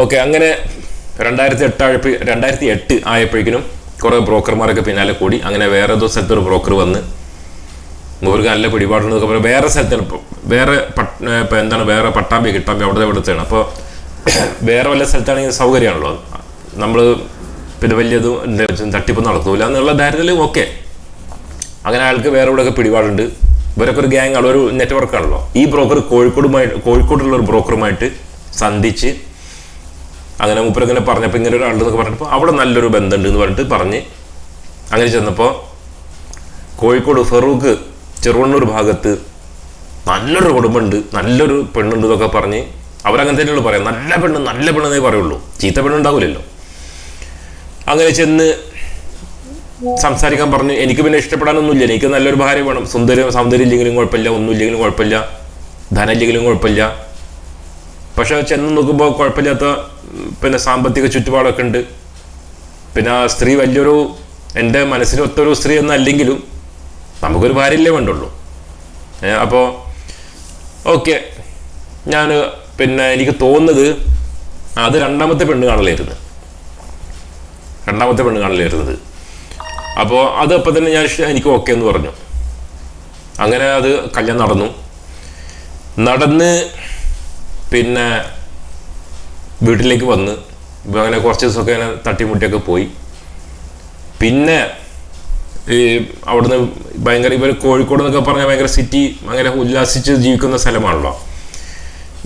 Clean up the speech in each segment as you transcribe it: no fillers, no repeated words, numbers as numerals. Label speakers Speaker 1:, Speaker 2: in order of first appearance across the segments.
Speaker 1: Okay, അങ്ങനെ 2008 ആയപ്പോഴേക്കിനും കുറേ ബ്രോക്കർമാരൊക്കെ പിന്നാലെ കൂടി. അങ്ങനെ വേറെ ഏതോ സ്ഥലത്ത് ഒരു ബ്രോക്കർ വന്ന് ഇവർക്ക് നല്ല പിടിപാടുണ്ടെന്നൊക്കെ പറഞ്ഞാൽ വേറെ സ്ഥലത്താണ് ഇപ്പോൾ വേറെ ഇപ്പം എന്താണ് വേറെ കിട്ടാമ്പി അവിടുത്തെയാണ്. അപ്പോൾ വേറെ വല്ല സ്ഥലത്താണെങ്കിൽ സൗകര്യമാണല്ലോ, നമ്മൾ പിന്നെ വലിയത് തട്ടിപ്പ് നടത്തൂല എന്നുള്ള ധാരണയിലും ഓക്കെ. അങ്ങനെ അയാൾക്ക് വേറെ ഇവിടെയൊക്കെ പിടിപാടുണ്ട്. ഇവരൊക്കെ ഒരു ഗ്യാങ് ആണ്, ഒരു നെറ്റ്വർക്കാണല്ലോ. ഈ ബ്രോക്കർ കോഴിക്കോടുള്ള ഒരു ബ്രോക്കറുമായിട്ട് സന്ധിച്ച് അങ്ങനെ മൂപ്പരങ്ങനെ പറഞ്ഞപ്പോൾ ഇങ്ങനെ ഒരാളുണ്ടെന്നൊക്കെ പറഞ്ഞപ്പോൾ അവിടെ നല്ലൊരു ബന്ധമുണ്ട് എന്ന് പറഞ്ഞിട്ട് പറഞ്ഞ് അങ്ങനെ ചെന്നപ്പോൾ കോഴിക്കോട് ഫറൂഖ് ചെറുവണ്ണൂർ ഭാഗത്ത് നല്ലൊരു കുടുംബമുണ്ട്, നല്ലൊരു പെണ്ണുണ്ട് എന്നൊക്കെ പറഞ്ഞ് അവരങ്ങനെ തന്നെയുള്ളൂ പറയാം. നല്ല പെണ്ണെന്നേ പറയുള്ളൂ, ചീത്ത പെണ്ണുണ്ടാവില്ലല്ലോ. അങ്ങനെ ചെന്ന് സംസാരിക്കാൻ പറഞ്ഞു. എനിക്ക് പിന്നെ ഇഷ്ടപ്പെടാനൊന്നുമില്ല, എനിക്ക് നല്ലൊരു ഭാര്യ വേണം, സൗന്ദര്യം ഇല്ലെങ്കിലും കുഴപ്പമില്ല, ഒന്നുമില്ലെങ്കിലും കുഴപ്പമില്ല, ധനമില്ലെങ്കിലും കുഴപ്പമില്ല. പക്ഷെ ചെന്ന് നോക്കുമ്പോൾ കുഴപ്പമില്ലാത്ത പിന്നെ സാമ്പത്തിക ചുറ്റുപാടൊക്കെ ഉണ്ട്. പിന്നെ ആ സ്ത്രീ വലിയൊരു എൻ്റെ മനസ്സിനൊത്തൊരു സ്ത്രീ എന്നല്ലെങ്കിലും നമുക്കൊരു ഭാര്യയില്ലേ വേണ്ടുള്ളൂ. അപ്പോൾ ഓക്കെ, ഞാൻ പിന്നെ എനിക്ക് തോന്നുന്നത് അത് രണ്ടാമത്തെ പെണ്ണ് കാണലായിരുന്നത്. അപ്പോൾ അത് അപ്പം തന്നെ എനിക്ക് ഓക്കെ എന്ന് പറഞ്ഞു. അങ്ങനെ അത് കല്യാണം നടന്ന് പിന്നെ വീട്ടിലേക്ക് വന്ന് അങ്ങനെ കുറച്ച് ദിവസമൊക്കെ അങ്ങനെ തട്ടിമുട്ടിയൊക്കെ പോയി. പിന്നെ ഈ അവിടുന്ന് ഭയങ്കര ഇവർ കോഴിക്കോട് എന്നൊക്കെ പറഞ്ഞാൽ ഭയങ്കര സിറ്റി, അങ്ങനെ ഉല്ലാസിച്ച് ജീവിക്കുന്ന സ്ഥലമാണല്ലോ.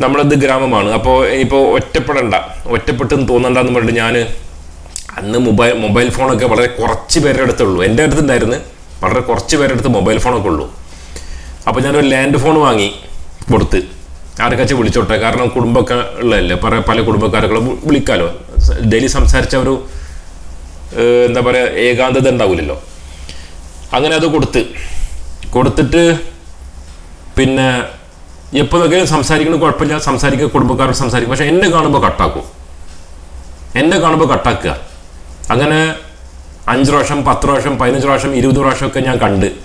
Speaker 1: നമ്മളത് ഗ്രാമമാണ്. അപ്പോൾ ഇനിയിപ്പോൾ ഒറ്റപ്പെട്ടെന്ന് തോന്നണ്ടെന്ന് പറഞ്ഞിട്ട് ഞാൻ അന്ന് മൊബൈൽ ഫോണൊക്കെ വളരെ കുറച്ച് പേരുടെ അടുത്തുള്ളൂ. എൻ്റെ അടുത്തുണ്ടായിരുന്നു, വളരെ കുറച്ച് പേരുടെ അടുത്ത് മൊബൈൽ ഫോണൊക്കെ ഉള്ളൂ. അപ്പോൾ ഞാനൊരു ലാൻഡ് ഫോൺ വാങ്ങി കൊടുത്ത് ആരെക്കാച്ച് വിളിച്ചോട്ടെ, കാരണം കുടുംബമൊക്കെ ഉള്ളതല്ലേ, പല കുടുംബക്കാരൊക്കെ വിളിക്കാമല്ലോ. ഡെയിലി സംസാരിച്ച ഒരു എന്താ പറയുക ഏകാന്തത ഉണ്ടാവില്ലല്ലോ. അങ്ങനെ അത് കൊടുത്തിട്ട് പിന്നെ എപ്പോഴൊക്കെ സംസാരിക്കണം കുഴപ്പമില്ല, കുടുംബക്കാരോട് സംസാരിക്കും. പക്ഷെ എന്നെ കാണുമ്പോൾ കട്ടാക്കുക. അങ്ങനെ 5 പ്രാവശ്യം 10 പ്രാവശ്യം 15 പ്രാവശ്യം 20 പ്രാവശ്യമൊക്കെ ഞാൻ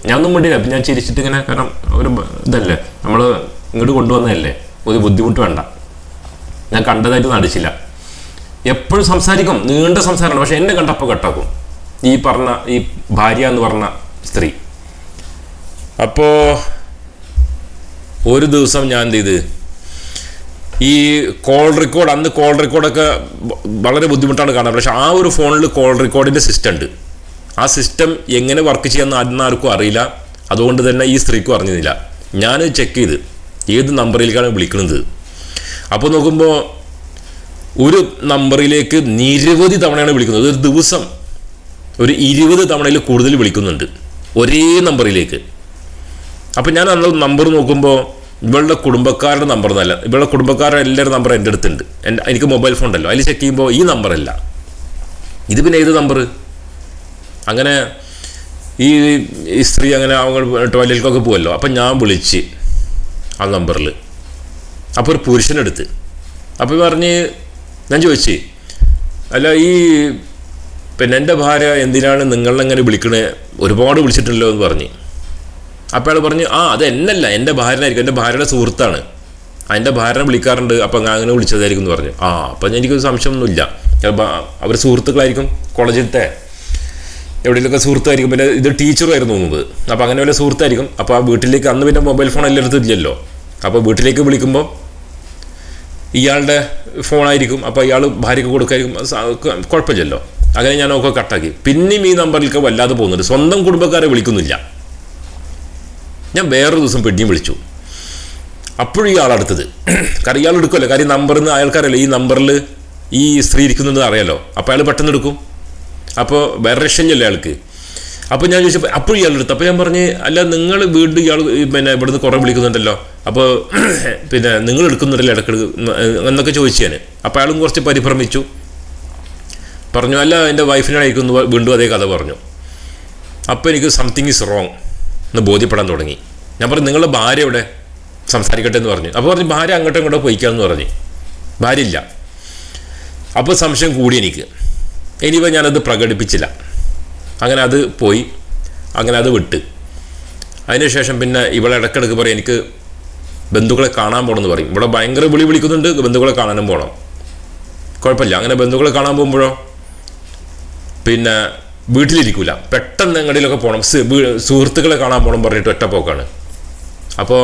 Speaker 1: ഞാനൊന്നും വേണ്ടിയില്ല. അപ്പം ഞാൻ ചിരിച്ചിട്ട് ഇങ്ങനെ, കാരണം ഒരു ഇതല്ലേ, നമ്മൾ ഇങ്ങോട്ട് കൊണ്ടുവന്നതല്ലേ, ഒരു ബുദ്ധിമുട്ട് വേണ്ട, ഞാൻ കണ്ടതായിട്ട് നടിച്ചില്ല. എപ്പോഴും സംസാരിക്കും, നീണ്ട സംസാരമാണ്. പക്ഷെ എന്നെ കണ്ടപ്പോൾ കട്ടാക്കും ഈ ഭാര്യ എന്ന് പറഞ്ഞ സ്ത്രീ. അപ്പോൾ ഒരു ദിവസം ഞാൻ എന്ത് ചെയ്ത്, ഈ അന്ന് കോൾ റെക്കോർഡൊക്കെ വളരെ ബുദ്ധിമുട്ടാണ് കാണാൻ. പക്ഷെ ആ ഒരു ഫോണിൽ കോൾ റെക്കോർഡിൻ്റെ സിസ്റ്റം ഉണ്ട്. ആ സിസ്റ്റം എങ്ങനെ വർക്ക് ചെയ്യാമെന്ന് ആർക്കും അറിയില്ല. അതുകൊണ്ട് തന്നെ ഈ സ്ത്രീക്കും അറിഞ്ഞില്ല. ഞാൻ ചെക്ക് ചെയ്ത് ഏത് നമ്പറിലേക്കാണ് വിളിക്കുന്നത്. അപ്പോൾ നോക്കുമ്പോൾ ഒരു നമ്പറിലേക്ക് നിരവധി തവണയാണ് വിളിക്കുന്നത്. ഒരു ദിവസം ഒരു 20 തവണയിൽ കൂടുതൽ വിളിക്കുന്നുണ്ട് ഒരേ നമ്പറിലേക്ക്. അപ്പം ഞാൻ അന്ന് നമ്പർ നോക്കുമ്പോൾ ഇവളുടെ കുടുംബക്കാരുടെ നമ്പർ എന്നല്ല, ഇവളുടെ കുടുംബക്കാരുടെ എല്ലാവരുടെ നമ്പർ എൻ്റെ അടുത്തുണ്ട്. എനിക്ക് മൊബൈൽ ഫോൺ ഉണ്ടല്ലോ, അതിൽ ചെക്ക് ചെയ്യുമ്പോൾ ഈ നമ്പറല്ല, ഇത് പിന്നെ ഏത് നമ്പർ? അങ്ങനെ ഈ സ്ത്രീ അങ്ങനെ അവങ്ങൾ ടോയ്ലറ്റിലേക്കൊക്കെ പോകുമല്ലോ. അപ്പം ഞാൻ വിളിച്ച് ആ നമ്പറിൽ, അപ്പോൾ ഒരു പുരുഷനെടുത്ത്. അപ്പോൾ ഞാൻ ചോദിച്ചു, അല്ല പിന്നെ എൻ്റെ ഭാര്യ എന്തിനാണ് നിങ്ങളെങ്ങനെ വിളിക്കണേ, ഒരുപാട് വിളിച്ചിട്ടുണ്ടല്ലോ എന്ന് പറഞ്ഞ്. അപ്പോൾ അയാൾ പറഞ്ഞു, അത് എന്നല്ല, എൻ്റെ ഭാര്യനായിരിക്കും, എൻ്റെ ഭാര്യയുടെ സുഹൃത്താണ്, എൻ്റെ ഭാര്യനെ വിളിക്കാറുണ്ട്, അപ്പം അങ്ങനെ വിളിച്ചതായിരിക്കും എന്ന് പറഞ്ഞു. അപ്പം എനിക്കൊരു സംശയമൊന്നുമില്ല, അവർ സുഹൃത്തുക്കളായിരിക്കും, കോളേജിലത്തെ എവിടെയെങ്കിലുമൊക്കെ സുഹൃത്തായിരിക്കും. പിന്നെ ഇത് ടീച്ചറുമായിരുന്നു മുമ്പ്, അപ്പോൾ അങ്ങനെ വല്ല സുഹൃത്തായിരിക്കും. അപ്പോൾ ആ വീട്ടിലേക്ക് അന്ന് പിന്നെ മൊബൈൽ ഫോൺ എല്ലായിടത്തും ഇല്ലല്ലോ. അപ്പോൾ വീട്ടിലേക്ക് വിളിക്കുമ്പോൾ ഇയാളുടെ ഫോണായിരിക്കും, അപ്പോൾ ഇയാൾ ഭാര്യയ്ക്ക് കൊടുക്കായിരിക്കും, കുഴപ്പമില്ലല്ലോ. അങ്ങനെ ഞാനൊക്കെ കട്ടാക്കി. പിന്നെയും ഈ നമ്പറിലേക്ക് വല്ലാതെ പോകുന്നുണ്ട്, സ്വന്തം കുടുംബക്കാരെ വിളിക്കുന്നില്ല. ഞാൻ വേറൊരു ദിവസം പെണ്ണിയും വിളിച്ചു. അപ്പോഴും ഇയാളടുത്തത്, കാരണം ഇയാൾ എടുക്കുമല്ലോ, കാര്യം നമ്പറിൽ നിന്ന് അയാൾക്കറിയാലോ ഈ നമ്പറിൽ ഈ സ്ത്രീ ഇരിക്കുന്നുണ്ടെന്ന് അറിയാലോ. അപ്പോൾ അയാൾ പെട്ടെന്ന് എടുക്കും. അപ്പോൾ വേറെ രക്ഷയില്ലല്ലോ അയാൾക്ക്. അപ്പോൾ ഞാൻ ചോദിച്ചപ്പോൾ അപ്പോഴും ഇയാളെടുത്തു. അപ്പോൾ ഞാൻ പറഞ്ഞ്, അല്ല നിങ്ങൾ വീണ്ടും ഇയാൾ പിന്നെ ഇവിടുന്ന് കുറേ വിളിക്കുന്നുണ്ടല്ലോ, അപ്പോൾ പിന്നെ നിങ്ങൾ എടുക്കുന്നുണ്ടല്ലോ ഇടയ്ക്കിടക്ക് എന്നൊക്കെ ചോദിച്ചു ഞാൻ. അപ്പോൾ അയാളും കുറച്ച് പരിഭ്രമിച്ചു, പറഞ്ഞു അല്ല എൻ്റെ വൈഫിനോട് അയക്കുന്നു, വീണ്ടും അതേ കഥ പറഞ്ഞു. അപ്പോൾ എനിക്ക് സംതിങ് ഈസ് റോങ് എന്ന് ബോധ്യപ്പെടാൻ തുടങ്ങി. ഞാൻ പറഞ്ഞു നിങ്ങളുടെ ഭാര്യ എവിടെ, സംസാരിക്കട്ടെ എന്ന് പറഞ്ഞു. അപ്പോൾ പറഞ്ഞു ഭാര്യ അങ്ങോട്ടും ഇങ്ങോട്ടോ പോയിക്കാമെന്ന് പറഞ്ഞു, ഭാര്യ ഇല്ല. അപ്പോൾ സംശയം കൂടി എനിക്ക്. ഇനിയിപ്പോൾ ഞാനത് പ്രകടിപ്പിച്ചില്ല, അങ്ങനെ അത് പോയി, അങ്ങനെ അത് വിട്ട്. അതിനുശേഷം പിന്നെ ഇവളെ ഇടയ്ക്കിടയ്ക്ക് പറയും എനിക്ക് ബന്ധുക്കളെ കാണാൻ പോകണമെന്ന് പറയും. ഇവിടെ ഭയങ്കര വിളിക്കുന്നുണ്ട്, ബന്ധുക്കളെ കാണാനും പോകണം. കുഴപ്പമില്ല. അങ്ങനെ ബന്ധുക്കളെ കാണാൻ പോകുമ്പോഴോ പിന്നെ വീട്ടിലിരിക്കില്ല, പെട്ടെന്ന് എങ്ങടെയൊക്കെ പോകണം, സുഹൃത്തുക്കളെ കാണാൻ പോകണം പറഞ്ഞിട്ട് ഒറ്റ പോക്കാണ്. അപ്പോൾ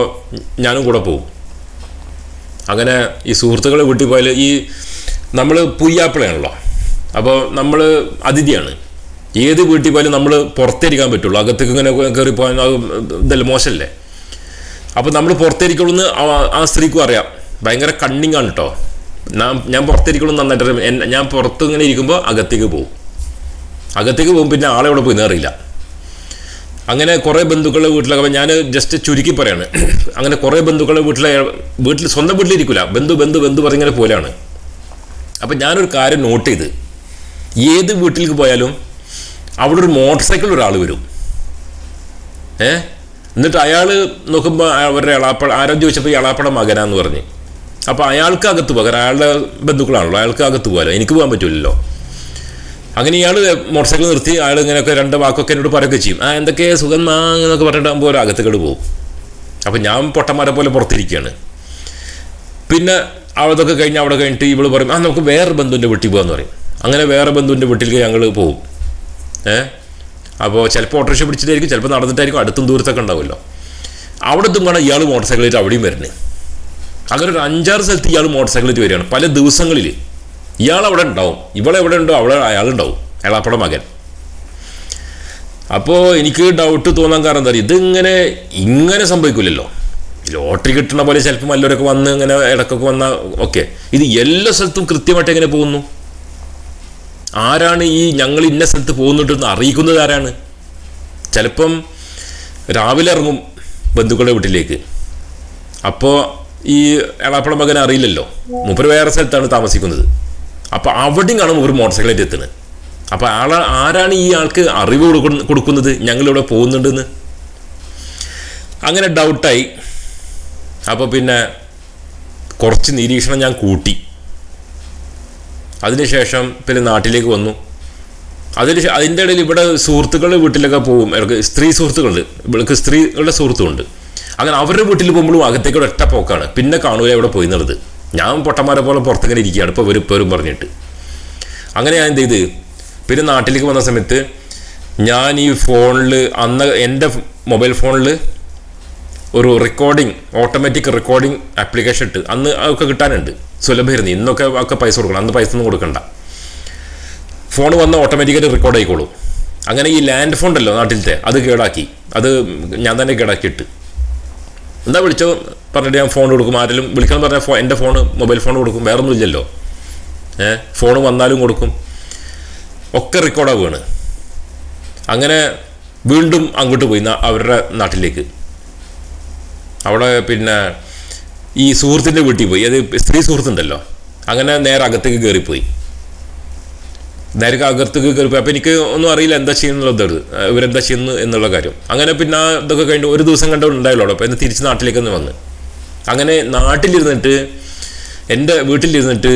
Speaker 1: ഞാനും കൂടെ പോകും. അങ്ങനെ ഈ സുഹൃത്തുക്കളെ വീട്ടിൽ പോയാൽ ഈ നമ്മൾ പുയ്യാപ്പിളയാണല്ലോ, അപ്പോൾ നമ്മൾ അതിഥിയാണ്. ഏത് വീട്ടിൽ പോയാലും നമ്മൾ പുറത്തേരിക്കാൻ പറ്റുള്ളൂ, അകത്തേക്ക് ഇങ്ങനെ കയറി പോകാൻ ഇതല്ല, മോശമല്ലേ. അപ്പോൾ നമ്മൾ പുറത്തേരിക്കുള്ളൂ എന്ന് ആ സ്ത്രീക്കും അറിയാം. ഭയങ്കര കണ്ണിങ് ആണ് കേട്ടോ. ഞാൻ പുറത്തേരിക്കുള്ളൂ നന്നായിട്ട് ഞാൻ പുറത്ത് ഇങ്ങനെ ഇരിക്കുമ്പോൾ അകത്തേക്ക് പോകും. പിന്നെ ആളെവിടെ പോയി അറിയില്ല. അങ്ങനെ കുറേ ബന്ധുക്കളുടെ വീട്ടിലൊക്കെ ഞാൻ ജസ്റ്റ് ചുരുക്കി പറയാണ്. അങ്ങനെ കുറേ ബന്ധുക്കളുടെ വീട്ടിൽ സ്വന്തം വീട്ടിലിരിക്കില്ല, ബന്ധു പറഞ്ഞിങ്ങനെ പോലെയാണ്. അപ്പം ഞാനൊരു കാര്യം നോട്ട് ചെയ്ത്, ഏത് വീട്ടിലേക്ക് പോയാലും അവിടെ ഒരു മോട്ടോർ സൈക്കിൾ ഒരാൾ വരും. എന്നിട്ട് അയാൾ നോക്കുമ്പോൾ അവരുടെ ആരും ചോദിച്ചപ്പോൾ എളാപ്പയുടെ മകനാന്ന് പറഞ്ഞ്. അപ്പോൾ അയാൾക്ക് അകത്ത് പോകാം, കാരണം അയാളുടെ ബന്ധുക്കളാണല്ലോ, അയാൾക്ക് അകത്ത് പോകാമല്ലോ, എനിക്ക് പോകാൻ പറ്റില്ലല്ലോ. അങ്ങനെ ഇയാൾ മോട്ടോർ സൈക്കിൾ നിർത്തി, അയാൾ ഇങ്ങനെയൊക്കെ രണ്ട് വാക്കൊക്കെ എന്നോട് പറയുകയൊക്കെ ചെയ്യും. എന്തൊക്കെ സുഖം എന്നൊക്കെ പറഞ്ഞിട്ടാകുമ്പോൾ ഒരു അകത്തേക്കോട് പോകും. അപ്പം ഞാൻ പൊട്ടന്മാരെ പോലെ പുറത്തിരിക്കുകയാണ്. പിന്നെ അതൊക്കെ കഴിഞ്ഞ് അവിടെ കഴിഞ്ഞിട്ട് ഇവള് പറയും നമുക്ക് വേറെ ബന്ധുവിൻ്റെ വീട്ടിൽ പോകാമെന്ന് പറയും. അങ്ങനെ വേറെ ബന്ധുവിൻ്റെ വീട്ടിലേക്ക് ഞങ്ങൾ പോകും. അപ്പോൾ ചിലപ്പോൾ ഓട്ടോറിക്ഷ പിടിച്ചിട്ടായിരിക്കും, ചിലപ്പോൾ നടന്നിട്ടായിരിക്കും, അടുത്തും ദൂരത്തൊക്കെ ഉണ്ടാവുമല്ലോ. അവിടെ എത്തുമ്പോഴാണ് ഇയാൾ മോട്ടോർ സൈക്കിളായിട്ട് അവിടെയും വരുന്നത്. അങ്ങനെ ഒരു 5-6 സ്ഥലത്ത് ഇയാൾ മോട്ടോർ സൈക്കിളായിട്ട് വരികയാണ് പല ദിവസങ്ങളിൽ. ഇയാൾ അവിടെ ഉണ്ടാവും, ഇവളെവിടെ ഉണ്ടോ അവിടെ അയാളുണ്ടാവും, എളാപ്പയുടെ മകൻ. അപ്പോൾ എനിക്ക് ഡൗട്ട് തോന്നാൻ കാരണം എന്താ പറയുക, ഇങ്ങനെ സംഭവിക്കില്ലല്ലോ. ലോട്ടറി കിട്ടുന്ന പോലെ ചിലപ്പോൾ വല്ലവരൊക്കെ വന്ന് ഇങ്ങനെ ഇടക്കൊക്കെ വന്നാൽ ഓക്കെ. ഇത് എല്ലാ സ്ഥലത്തും കൃത്യമായിട്ട് എങ്ങനെ പോകുന്നു? ആരാണ് ഈ ഞങ്ങൾ ഇന്ന സ്ഥലത്ത് പോകുന്നുണ്ടെന്ന് അറിയിക്കുന്നത് ആരാണ്? ചിലപ്പം രാവിലെ ഇറങ്ങും ബന്ധുക്കളുടെ വീട്ടിലേക്ക്. അപ്പോൾ ഈ എളാപ്പയുടെ മകൻ അറിയില്ലല്ലോ, മൂപ്പര് വേറെ സ്ഥലത്താണ് താമസിക്കുന്നത്. അപ്പോൾ അവിടെയും കാണും ഒരു മോട്ടോർ സൈക്കിളായിട്ട് എത്തുന്നത്. അപ്പോൾ ആരാണ് ഈ ആൾക്ക് അറിവ് കൊടുക്കുന്നത് ഞങ്ങളിവിടെ പോകുന്നുണ്ടെന്ന്? അങ്ങനെ ഡൗട്ടായി. അപ്പോൾ പിന്നെ കുറച്ച് നിരീക്ഷണം ഞാൻ കൂട്ടി. അതിനുശേഷം പിന്നെ നാട്ടിലേക്ക് വന്നു. അതിൻ്റെ ഇടയിൽ ഇവിടെ സുഹൃത്തുക്കളുടെ വീട്ടിലൊക്കെ പോകും, സ്ത്രീ സുഹൃത്തുക്കളുണ്ട്, ഇവൾക്ക് സ്ത്രീകളുടെ സുഹൃത്തുമുണ്ട്. അങ്ങനെ അവരുടെ വീട്ടിൽ പോകുമ്പോഴും അകത്തേക്കൂടെ ഒറ്റ പോക്കാണ്. പിന്നെ കാണൂല എവിടെ പോയി എന്നുള്ളത്. ഞാൻ പൊട്ടന്മാരെ പോലെ പുറത്തേക്കിങ്ങനെ ഇരിക്കുകയാണ് ഇപ്പോൾ ഇവരും പറഞ്ഞിട്ട്. അങ്ങനെ ഞാൻ എന്ത് ചെയ്ത്, പിന്നെ നാട്ടിലേക്ക് വന്ന സമയത്ത് ഞാൻ ഈ ഫോണിൽ അന്ന് എൻ്റെ മൊബൈൽ ഫോണിൽ ഒരു ഓട്ടോമാറ്റിക് റെക്കോർഡിങ് ആപ്ലിക്കേഷൻ ഇട്ട്. അന്ന് അതൊക്കെ കിട്ടാനുണ്ട്, സുലഭമായിരുന്നു. ഇന്നൊക്കെ പൈസ കൊടുക്കണം, അന്ന് പൈസ ഒന്നും കൊടുക്കണ്ട. ഫോൺ വന്ന് ഓട്ടോമാറ്റിക്കായിട്ട് റെക്കോർഡ് ആയിക്കോളും. അങ്ങനെ ഈ ലാൻഡ് ഫോൺ ഉണ്ടല്ലോ നാട്ടിലത്തെ, അത് കേടാക്കി. അത് ഞാൻ തന്നെ കേടാക്കിയിട്ട് എന്താ വിളിച്ചോ പറഞ്ഞിട്ട് ഞാൻ ഫോൺ കൊടുക്കും. ആരെങ്കിലും വിളിക്കണം പറഞ്ഞാൽ എൻ്റെ മൊബൈൽ ഫോൺ കൊടുക്കും, വേറെ ഒന്നും ഇല്ലല്ലോ. ഫോൺ വന്നാലും കൊടുക്കും, ഒക്കെ റെക്കോർഡാവുകയാണ്. അങ്ങനെ വീണ്ടും അങ്ങോട്ട് പോയി അവരുടെ നാട്ടിലേക്ക്. അവിടെ പിന്നെ ഈ സുഹൃത്തിൻ്റെ വീട്ടിൽ പോയി. അത് സ്ത്രീ സുഹൃത്തുണ്ടല്ലോ. അങ്ങനെ നേരെ അകത്തേക്ക് കയറിപ്പോയി. അപ്പോൾ എനിക്ക് ഒന്നും അറിയില്ല എന്താ ചെയ്യുന്നുള്ളത്, ഇവരെന്താ ചെയ്യുന്നു എന്നുള്ള കാര്യം. അങ്ങനെ പിന്നെ ഇതൊക്കെ കഴിഞ്ഞ് ഒരു ദിവസം കണ്ടോ ഉണ്ടായല്ലോ. അപ്പോൾ എന്നെ തിരിച്ച് നാട്ടിലേക്ക് ഒന്ന് വന്ന്. അങ്ങനെ നാട്ടിലിരുന്നിട്ട് എൻ്റെ വീട്ടിലിരുന്നിട്ട്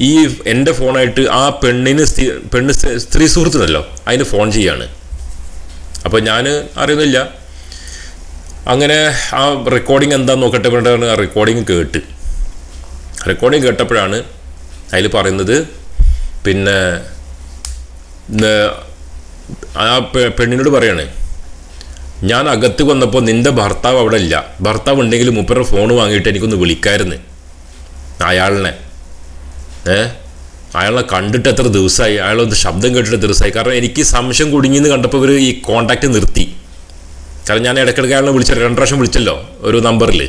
Speaker 1: ഈ എൻ്റെ ഫോണായിട്ട് ആ സ്ത്രീ സുഹൃത്തുണ്ടല്ലോ അതിന് ഫോൺ ചെയ്യാണ്. അപ്പോൾ ഞാൻ അറിയുന്നില്ല. അങ്ങനെ ആ റെക്കോർഡിങ് എന്താന്ന് നോക്കട്ടെ പറഞ്ഞാണ് ആ റെക്കോർഡിങ് കേട്ടപ്പോഴാണ് അതിൽ പറയുന്നത്, പിന്നെ ആ പെണ്ണിനോട് പറയാണ്, ഞാൻ അകത്ത് വന്നപ്പോൾ നിൻ്റെ ഭർത്താവ് അവിടെ ഇല്ല, ഭർത്താവ് ഉണ്ടെങ്കിൽ മൂപ്പരുടെ ഫോൺ വാങ്ങിയിട്ട് എനിക്കൊന്ന് വിളിക്കായിരുന്നു അയാളിനെ. അയാളെ കണ്ടിട്ട് എത്ര ദിവസമായി, അയാളൊന്ന് ശബ്ദം കേട്ടിട്ട് എത്ര ദിവസമായി. കാരണം എനിക്ക് സംശയം കുടുങ്ങിയെന്ന് കണ്ടപ്പോൾ ഇവർ ഈ കോണ്ടാക്റ്റ് നിർത്തി. കാരണം ഞാൻ ഇടയ്ക്കിടയ്ക്ക് അയാളെ 2 പ്രാവശ്യം വിളിച്ചല്ലോ ഒരു നമ്പറിൽ,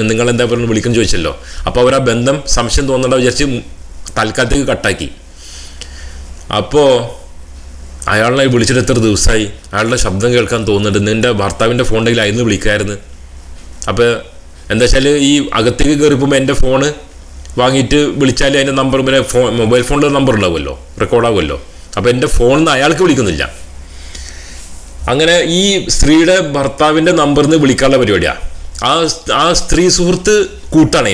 Speaker 1: നിങ്ങളെന്താ പറഞ്ഞു വിളിക്കുന്നു ചോദിച്ചല്ലോ. അപ്പോൾ അവർ ആ ബന്ധം സംശയം തോന്നണ്ട വിചാരിച്ച് തൽക്കാലത്തേക്ക് കട്ടാക്കി. അപ്പോൾ അയാളെ വിളിച്ചിട്ട് എത്ര ദിവസമായി, അയാളുടെ ശബ്ദം കേൾക്കാൻ തോന്നുന്നുണ്ട്, നിൻ്റെ ഭർത്താവിൻ്റെ ഫോണിൽ ആയിരുന്നു വിളിക്കായിരുന്നു. അപ്പോൾ എന്താ വെച്ചാൽ ഈ അകത്തേക്ക് കയറിപ്പോകുമ്പോൾ എൻ്റെ ഫോണ് വാങ്ങിയിട്ട് വിളിച്ചാൽ അതിൻ്റെ നമ്പർ മൊബൈൽ ഫോണിൽ നമ്പർ ഉണ്ടാവുമല്ലോ, റെക്കോർഡാവുമല്ലോ. അപ്പോൾ എൻ്റെ ഫോണിൽ നിന്ന് അയാൾക്ക് വിളിക്കുന്നില്ല. അങ്ങനെ ഈ സ്ത്രീയുടെ ഭർത്താവിൻ്റെ നമ്പറിൽ നിന്ന് വിളിക്കാനുള്ള പരിപാടിയാണ്. ആ സ്ത്രീ സുഹൃത്ത് കൂട്ടാണ്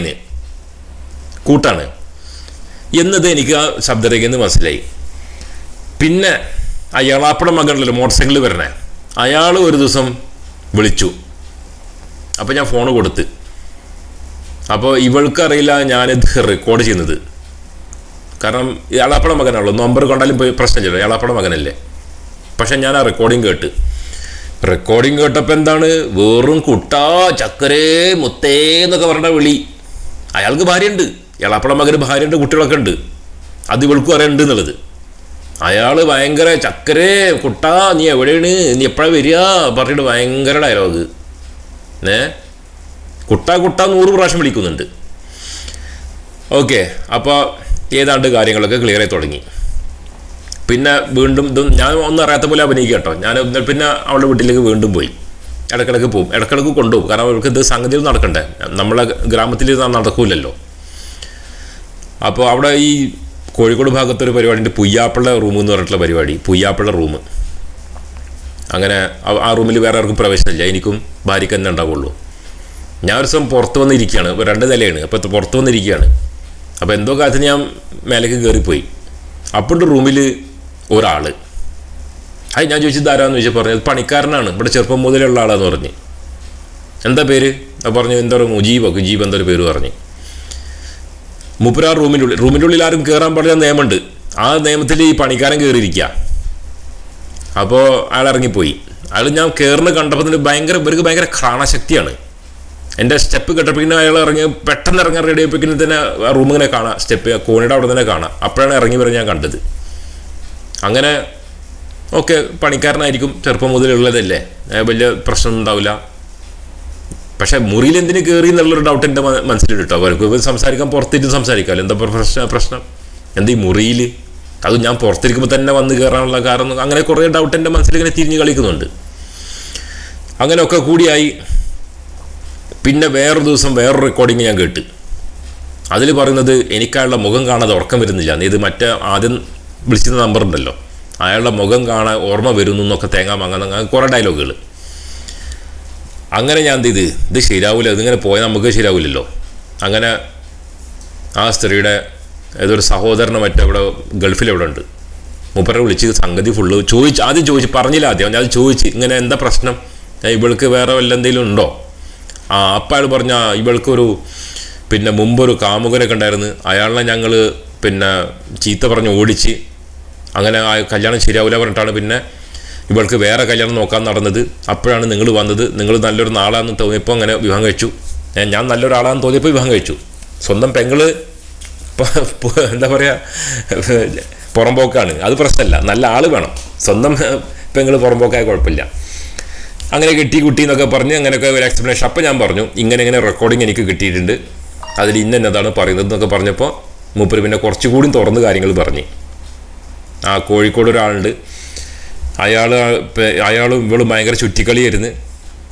Speaker 1: എന്നത് എനിക്ക് ആ ശബ്ദരേഖയിൽ നിന്ന് മനസ്സിലായി. പിന്നെ ആ എളാപ്പയുടെ മകനല്ലോ മോട്ടോർ സൈക്കിളിൽ വരണേ, അയാൾ ഒരു ദിവസം വിളിച്ചു. അപ്പോൾ ഞാൻ ഫോൺ കൊടുത്ത്. അപ്പോൾ ഇവൾക്കറിയില്ല ഞാനിത് റെക്കോർഡ് ചെയ്യുന്നത്. കാരണം എളാപ്പട മകനാണല്ലോ, നമ്പർ കണ്ടാലും പോയി പ്രശ്നമില്ലല്ലോ, എളാപ്പട മകനല്ലേ. പക്ഷെ ഞാൻ ആ റെക്കോർഡിങ് കേട്ടപ്പോൾ എന്താണ്, വെറും കുട്ടാ ചക്കരേ മുത്തേ എന്നൊക്കെ പറഞ്ഞ വിളി. അയാൾക്ക് ഭാര്യയുണ്ട്, എളാപ്പട മകന് ഭാര്യയുണ്ട്, കുട്ടികളൊക്കെ ഉണ്ട്. അത് ഇവൾക്കും അറിയുന്നുണ്ട് എന്നുള്ളത്. അയാൾ ഭയങ്കര ചക്കരേ കുട്ടാ നീ എവിടെയാണ്, നീ എപ്പോഴാണ് വരിക പറഞ്ഞിട്ട് ഭയങ്കര ഡയലോഗ്. കുട്ടാ 100 പ്രാവശ്യം വിളിക്കുന്നുണ്ട്. ഓക്കെ, അപ്പോൾ ഏതാണ്ട് കാര്യങ്ങളൊക്കെ ക്ലിയർ ആയി തുടങ്ങി. പിന്നെ വീണ്ടും ഞാൻ ഒന്നും അറിയാത്ത പോലെ അഭിനയിക്കുക കേട്ടോ. ഞാൻ പിന്നെ അവളുടെ വീട്ടിലേക്ക് വീണ്ടും പോയി. ഇടക്കിടക്ക് പോകും, ഇടക്കിടക്ക് കൊണ്ടുപോകും. കാരണം അവൾക്ക് ഇത് സംഗതിയിൽ നടക്കണ്ടേ, നമ്മളെ ഗ്രാമത്തിൽ നടക്കൂലല്ലോ. അപ്പോൾ അവിടെ ഈ കോഴിക്കോട് ഭാഗത്തൊരു പരിപാടിയുണ്ട്, പുയ്യാപ്പിള്ള റൂം എന്ന് പറഞ്ഞിട്ടുള്ള പരിപാടി. പുയ്യാപ്പിള്ള റൂം. അങ്ങനെ ആ റൂമിൽ വേറെ ആർക്കും പ്രവേശനമില്ല, എനിക്കും ഭാര്യയ്ക്ക് തന്നെ ഉണ്ടാവുള്ളൂ. ഞാൻ ഒരു ദിവസം പുറത്ത് വന്നിരിക്കുകയാണ്, 2 നിലയാണ്. അപ്പോൾ പുറത്ത് വന്നിരിക്കുകയാണ്. അപ്പോൾ എന്തോ കാര്യത്തിന് ഞാൻ മേലേക്ക് കയറിപ്പോയി. അപ്പോൾ റൂമിൽ ഒരാൾ, ഞാൻ ചോദിച്ചത് ആരാന്ന് ചോദിച്ചാൽ പറഞ്ഞു പണിക്കാരനാണ്, ഇവിടെ ചെറുപ്പം മുതലുള്ള ആളാന്ന് പറഞ്ഞ്. എന്താ പേര്? പറഞ്ഞു എന്താ പറയുക, മുജീബ് എന്തൊരു പേര് പറഞ്ഞ്. മൂപ്പര് ആ റൂമിൻ്റെ ഉള്ളിൽ ആരും കയറാൻ പാടില്ല നിയമമുണ്ട്. ആ നിയമത്തിൽ ഈ പണിക്കാരൻ കയറിയിരിക്കുക. അപ്പോൾ അയാൾ ഇറങ്ങിപ്പോയി. അയാൾ ഞാൻ കയറുന്ന കണ്ടപ്പോൾ തന്നെ ഇവർക്ക് ഭയങ്കര ഘ്രാണശക്തിയാണ്. എൻ്റെ സ്റ്റെപ്പ് കേട്ടപ്പോൾ അയാൾ പെട്ടെന്ന് ഇറങ്ങാൻ റെഡി ആയിപ്പിക്കുന്ന തന്നെ ആ റൂം ഇങ്ങനെ കാണാം, സ്റ്റെപ്പ് കോണിയുടെ അവിടെ തന്നെ കാണാം. അപ്പോഴാണ് ഇറങ്ങി വരെ ഞാൻ കണ്ടത്. അങ്ങനെ ഓക്കെ, പണിക്കാരനായിരിക്കും, ചെറുപ്പം മുതലുള്ളതല്ലേ, വലിയ പ്രശ്നമൊന്നും ഉണ്ടാവില്ല. പക്ഷേ മുറിയിൽ എന്തിനു കയറി എന്നുള്ളൊരു ഡൗട്ട് എൻ്റെ മനസ്സിലുണ്ട് കേട്ടോ. അവർക്ക് സംസാരിക്കാൻ പുറത്തിരുന്ന് സംസാരിക്കാമല്ലോ, എന്താ പ്രശ്നം, എന്താ ഈ മുറിയിൽ, അത് ഞാൻ പുറത്തിരിക്കുമ്പോൾ തന്നെ വന്ന് കയറാനുള്ള കാരണം, അങ്ങനെ കുറേ ഡൗട്ട് എൻ്റെ മനസ്സിലിങ്ങനെ തിരിഞ്ഞ് കളിക്കുന്നുണ്ട്. അങ്ങനെയൊക്കെ കൂടിയായി. പിന്നെ വേറൊരു ദിവസം വേറൊരു റെക്കോർഡിങ് ഞാൻ കേട്ട്. അതിൽ പറയുന്നത് എനിക്കയാളുടെ മുഖം കാണാതെ ഉറക്കം വരുന്നില്ല, ഇത് മറ്റേ ആദ്യം വിളിച്ചിരുന്ന നമ്പർ ഉണ്ടല്ലോ, അയാളുടെ മുഖം കാണാൻ ഓർമ്മ വരുന്നു എന്നൊക്കെ തേങ്ങാൻ അങ്ങനെ കുറേ ഡയലോഗുകൾ. അങ്ങനെ ഞാൻ ഇത് ശരിയാവില്ല, ഇതിങ്ങനെ പോയാൽ നമുക്ക് ശരിയാവില്ലല്ലോ. അങ്ങനെ ആ സ്ത്രീയുടെ ഏതൊരു സഹോദരനെ ഇവിടെ ഗൾഫിലെവിടെ ഉണ്ട്, മൂപ്പരെ വിളിച്ച് സംഗതി ഫുള്ള് ആദ്യം ചോദിച്ച് പറഞ്ഞില്ല. ആദ്യം അത് ചോദിച്ച് ഇങ്ങനെ എന്താ പ്രശ്നം, ഇവൾക്ക് വേറെ വല്ല എന്തെങ്കിലും ഉണ്ടോ? അപ്പം അയാൾ പറഞ്ഞ ഇവൾക്കൊരു പിന്നെ മുമ്പൊരു കാമുകനൊക്കെ ഉണ്ടായിരുന്നു, അയാളെ ഞങ്ങൾ പിന്നെ ചീത്ത പറഞ്ഞ് ഓടിച്ച്, അങ്ങനെ ആ കല്യാണം ശരിയാവില്ല പറഞ്ഞിട്ടാണ് പിന്നെ ഇവൾക്ക് വേറെ കല്യാണം നോക്കാൻ നടന്നത്. അപ്പോഴാണ് നിങ്ങൾ വന്നത്, നിങ്ങൾ നല്ലൊരു നാളാണെന്ന് തോന്നിയപ്പോൾ അങ്ങനെ വിവാഹം കഴിച്ചു. ഞാൻ നല്ലൊരാളാണെന്ന് തോന്നിയപ്പോൾ വിവാഹം കഴിച്ചു. സ്വന്തം പെങ്ങള് എന്താ പറയുക, പുറംപോക്കാണ്, അത് പ്രശ്നമല്ല, നല്ല ആൾ വേണം. സ്വന്തം പെങ്ങള് പുറംപോക്കായ കുഴപ്പമില്ല. അങ്ങനെ കുട്ടി എന്നൊക്കെ പറഞ്ഞ് അങ്ങനെയൊക്കെ ഒരു എക്സ്പ്ലനേഷൻ. അപ്പോൾ ഞാൻ പറഞ്ഞു ഇങ്ങനെ റെക്കോർഡിങ് എനിക്ക് കിട്ടിയിട്ടുണ്ട്, അതിൽ ഇന്നതാണ് പറയുന്നത് എന്നൊക്കെ പറഞ്ഞപ്പോൾ മൂപ്പര് പിന്നെ കുറച്ചുകൂടി തുറന്ന് കാര്യങ്ങൾ പറഞ്ഞ്. ആ കോഴിക്കോട് ഒരാളുണ്ട്, അയാളും ഇവളും ഭയങ്കര ചുറ്റിക്കളിയായിരുന്നു.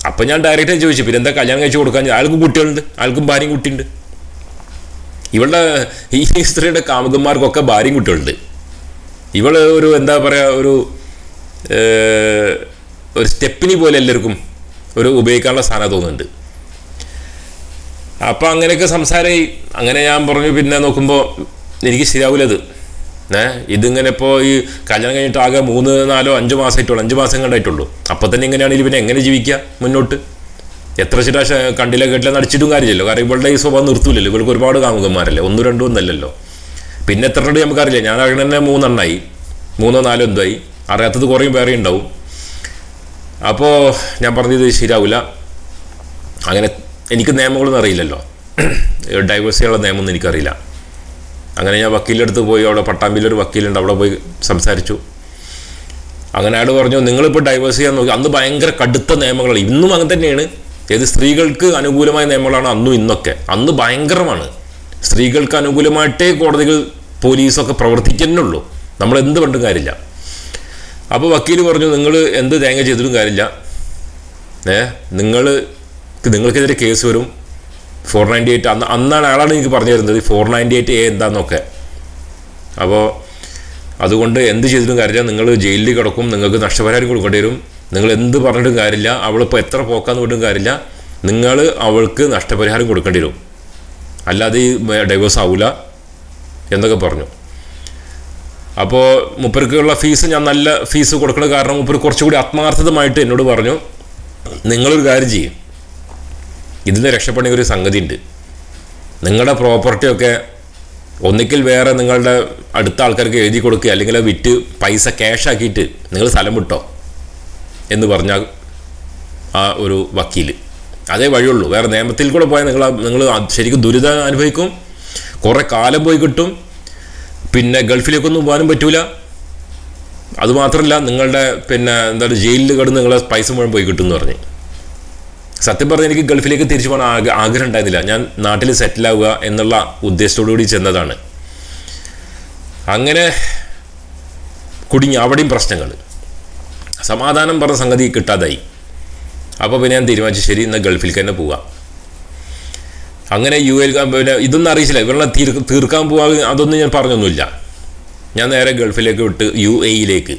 Speaker 1: അപ്പം ഞാൻ ഡയറക്റ്റായി ചോദിച്ചു പിന്നെ എന്താ കല്യാണം കഴിച്ച് കൊടുക്കാൻ, അയാൾക്കും കുട്ടികളുണ്ട്, അയാൾക്കും ഭാര്യയും കുട്ടിയുണ്ട്. ഇവളുടെ ഈ സ്ത്രീയുടെ കാമുകന്മാർക്കൊക്കെ ഭാര്യയും കുട്ടികളുണ്ട്. ഇവള് ഒരു എന്താ പറയുക, ഒരു സ്റ്റെപ്പിനി പോലെ എല്ലാവർക്കും ഒരു ഉപയോഗിക്കാനുള്ള സാധനം തോന്നുന്നുണ്ട്. അപ്പം അങ്ങനെയൊക്കെ സംസാരമായി. അങ്ങനെ ഞാൻ പറഞ്ഞു പിന്നെ നോക്കുമ്പോൾ എനിക്ക് ശരിയാവില്ലത്. ഇതിങ്ങനെ ഇപ്പോൾ ഈ കല്യാണം കഴിഞ്ഞിട്ട് ആകെ 3, 4, 5 മാസമായിട്ടുള്ളൂ, 5 മാസം കണ്ടായിട്ടുള്ളൂ. അപ്പം തന്നെ ഇങ്ങനെയാണെങ്കിൽ പിന്നെ എങ്ങനെ ജീവിക്കുക മുന്നോട്ട്? എത്ര ചില കണ്ടില്ല കേട്ടില്ല നടിച്ചിട്ടും കാര്യമില്ലല്ലോ. കാരണം ഇവളുടെ ഈ സ്വഭാവം നിർത്തൂലല്ലോ, ഇവൾക്ക് ഒരുപാട് കാമുകന്മാരല്ലേ, 1, 2 ഒന്നല്ലല്ലോ. പിന്നെ എത്ര ഉണ്ട് നമുക്കറിയില്ല. ഞാൻ അറിയണ തന്നെ 3 എണ്ണമായി, 3, 4 എന്തായി, അറിയാത്തത് കുറേയും വേറെ ഉണ്ടാവും. അപ്പോൾ ഞാൻ പറഞ്ഞത് ശരിയാവില്ല. അങ്ങനെ എനിക്ക് നിയമങ്ങളൊന്നും അറിയില്ലല്ലോ, ഡൈവേഴ്സ് ചെയ്യാനുള്ള നിയമമൊന്നും എനിക്കറിയില്ല. അങ്ങനെ ഞാൻ വക്കീലിൻ്റെ അടുത്ത് പോയി, അവിടെ പട്ടാമ്പിയിലൊരു വക്കീലുണ്ട്, അവിടെ പോയി സംസാരിച്ചു. അങ്ങനെ അയാൾ പറഞ്ഞു നിങ്ങളിപ്പോൾ ഡൈവേഴ്സ് ചെയ്യാൻ നോക്കി. അന്ന് ഭയങ്കര കടുത്ത നിയമങ്ങളാണ്, ഇന്നും അങ്ങനെ തന്നെയാണ്. ഏത് സ്ത്രീകൾക്ക് അനുകൂലമായ നിയമങ്ങളാണ് അന്നും ഇന്നൊക്കെ. അന്ന് ഭയങ്കരമാണ്. സ്ത്രീകൾക്ക് അനുകൂലമായിട്ടേ കോടതികൾ പോലീസൊക്കെ പ്രവർത്തിക്കുന്നുള്ളൂ, നമ്മളെന്ത് പണ്ടും കാര്യമില്ല. അപ്പോൾ വക്കീൽ പറഞ്ഞു നിങ്ങൾ എന്ത് തേങ്ങ ചെയ്തിട്ടും കാര്യമില്ല, നിങ്ങൾക്കെതിരെ കേസ് വരും, 498. അന്നാണ് അയാളാണ് എനിക്ക് പറഞ്ഞു തരുന്നത് 498A എന്താണെന്നൊക്കെ. അപ്പോൾ അതുകൊണ്ട് എന്ത് ചെയ്തിട്ടും കാര്യമില്ല, നിങ്ങൾ ജയിലിൽ കിടക്കും, നിങ്ങൾക്ക് നഷ്ടപരിഹാരം കൊടുക്കേണ്ടി വരും, നിങ്ങൾ എന്ത് പറഞ്ഞിട്ടും കാര്യമില്ല, അവളിപ്പോൾ എത്ര പോക്കാന്ന് വിട്ടും കാര്യമില്ല, നിങ്ങൾ അവൾക്ക് നഷ്ടപരിഹാരം കൊടുക്കേണ്ടി വരും, അല്ലാതെ ഈ ഡൈവേഴ്സ് ആവില്ല എന്നൊക്കെ പറഞ്ഞു. അപ്പോൾ മൂപ്പർക്കുള്ള ഫീസ് ഞാൻ നല്ല ഫീസ് കൊടുക്കുന്ന കാരണം മൂപ്പർ കുറച്ചുകൂടി ആത്മാർത്ഥതമായിട്ട് എന്നോട് പറഞ്ഞു നിങ്ങളൊരു കാര്യം ചെയ്യും, ഇതിൽ രക്ഷപ്പെടണമെങ്കിൽ ഒരു സംഗതി ഉണ്ട്, നിങ്ങളുടെ പ്രോപ്പർട്ടിയൊക്കെ ഒന്നിക്കൽ വേറെ നിങ്ങളുടെ അടുത്ത ആൾക്കാർക്ക് എഴുതി കൊടുക്കുക, അല്ലെങ്കിൽ വിറ്റ് പൈസ ക്യാഷ് ആക്കിയിട്ട് നിങ്ങൾ സ്ഥലം വിട്ടോ എന്ന് പറഞ്ഞാൽ ആ ഒരു വക്കീൽ, അതേ വഴിയുള്ളൂ. വേറെ നിയമത്തിൽ കൂടെ പോയാൽ നിങ്ങൾ ശരിക്കും ദുരിതം അനുഭവിക്കും, കുറേ കാലം പോയി കിട്ടും, പിന്നെ ഗൾഫിലേക്കൊന്നും പോകാനും പറ്റൂല. അതുമാത്രമല്ല നിങ്ങളുടെ എന്താ ജയിലിൽ കിടന്ന് നിങ്ങളെ പൈസ മുഴുവൻ പോയി കിട്ടും എന്ന് പറഞ്ഞ്. സത്യം പറഞ്ഞാൽ എനിക്ക് ഗൾഫിലേക്ക് തിരിച്ചു പോകാൻ ആഗ്രഹം ഉണ്ടായിരുന്നില്ല. ഞാൻ നാട്ടിൽ സെറ്റിലാവുക എന്നുള്ള ഉദ്ദേശത്തോടു കൂടി ചെന്നതാണ്. അങ്ങനെ കുടുങ്ങി, അവിടെയും പ്രശ്നങ്ങൾ, സമാധാനം പറഞ്ഞ സംഗതി കിട്ടാതായി. അപ്പോൾ പിന്നെ ഞാൻ തീരുമാനിച്ചു, ശരി എന്നാൽ ഗൾഫിലേക്ക് തന്നെ പോവാം. അങ്ങനെ ഇതൊന്നും അറിയിച്ചില്ല, ഇവരുടെ തീർക്കാൻ പോവാ അതൊന്നും ഞാൻ പറഞ്ഞൊന്നുമില്ല. ഞാൻ നേരെ ഗൾഫിലേക്ക് വിട്ട് UAE.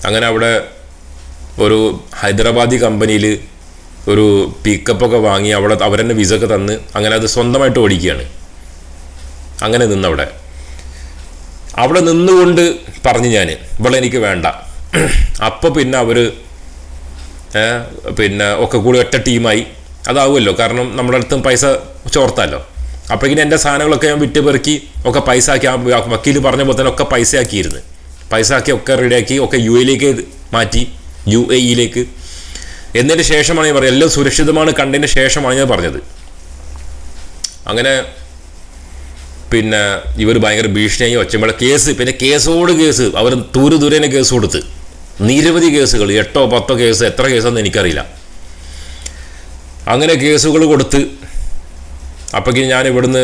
Speaker 1: അങ്ങനെ അവിടെ ഒരു ഹൈദരാബാദി കമ്പനിയിൽ ഒരു പിക്കപ്പൊക്കെ വാങ്ങി അവിടെ അവരെന്നെ വിസ ഒക്കെ തന്ന് അങ്ങനെ അത് സ്വന്തമായിട്ട് ഓടിക്കുകയാണ്. അങ്ങനെ അവിടെ നിന്നുകൊണ്ട് പറഞ്ഞു ഞാൻ ഇവിടെ എനിക്ക് വേണ്ട. അപ്പോൾ പിന്നെ അവർ ഒക്കെ കൂടി ഒറ്റ ടീമായി. അതാവുമല്ലോ, കാരണം നമ്മുടെ അടുത്തും പൈസ ചോർത്താമല്ലോ. അപ്പോഴേക്കും എൻ്റെ സാധനങ്ങളൊക്കെ ഞാൻ വിറ്റ് പെറുക്കി ഒക്കെ പൈസ ആക്കി, ആ വക്കീൽ പറഞ്ഞ പോലെ തന്നെ ഒക്കെ പൈസ ആക്കിയിരുന്നു. പൈസ ആക്കി ഒക്കെ റെഡിയാക്കി ഒക്കെ UAE മാറ്റി, UAE. എന്നതിന് ശേഷമാണ് ഞാൻ പറഞ്ഞത്, എല്ലാം സുരക്ഷിതമാണ് കണ്ടതിന് ശേഷമാണ് ഞാൻ പറഞ്ഞത്. അങ്ങനെ ഇവർ ഭയങ്കര ഭീഷണിയായി ഒച്ചമ്പള കേസ്, കേസോട് കേസ്, അവർ ദൂരേനെ കേസ് കൊടുത്ത് നിരവധി കേസുകൾ, 8 or 10 കേസ്, എത്ര കേസാണെന്ന് എനിക്കറിയില്ല. അങ്ങനെ കേസുകൾ കൊടുത്ത് അപ്പോഴേക്കും ഞാൻ ഇവിടുന്ന്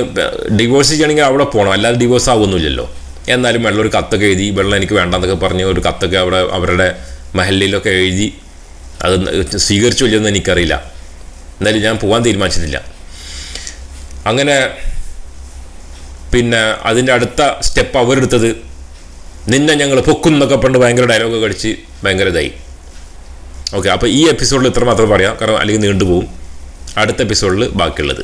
Speaker 1: ഡിവോഴ്സ് ചെയ്യണമെങ്കിൽ അവിടെ പോകണം, അല്ലാതെ ഡിവോഴ്സ് ആവുന്നില്ലല്ലോ. എന്നാലും ഒരു കത്തൊക്കെ എഴുതി, വെള്ളം എനിക്ക് വേണ്ടെന്നൊക്കെ പറഞ്ഞ് ഒരു കത്തൊക്കെ അവിടെ അവരുടെ മഹല്ലയിലൊക്കെ എഴുതി. അത് സ്വീകരിച്ചു ഇല്ലെന്ന് എനിക്കറിയില്ല. എന്നാലും ഞാൻ പോകാൻ തീരുമാനിച്ചിട്ടില്ല. അങ്ങനെ അതിൻ്റെ അടുത്ത സ്റ്റെപ്പ് അവരെടുത്തത്, നിന്നെ ഞങ്ങൾ പൊക്കും എന്നൊക്കെ പണ്ട് ഭയങ്കര ഡയലോഗൊക്കെ അടിച്ച് ഭയങ്കര ഇതായി. ഓക്കെ, അപ്പോൾ ഈ എപ്പിസോഡിൽ ഇത്ര മാത്രം പറയാം, കാരണം അല്ലെങ്കിൽ നീണ്ടുപോകും. അടുത്ത എപ്പിസോഡിൽ ബാക്കിയുള്ളത്.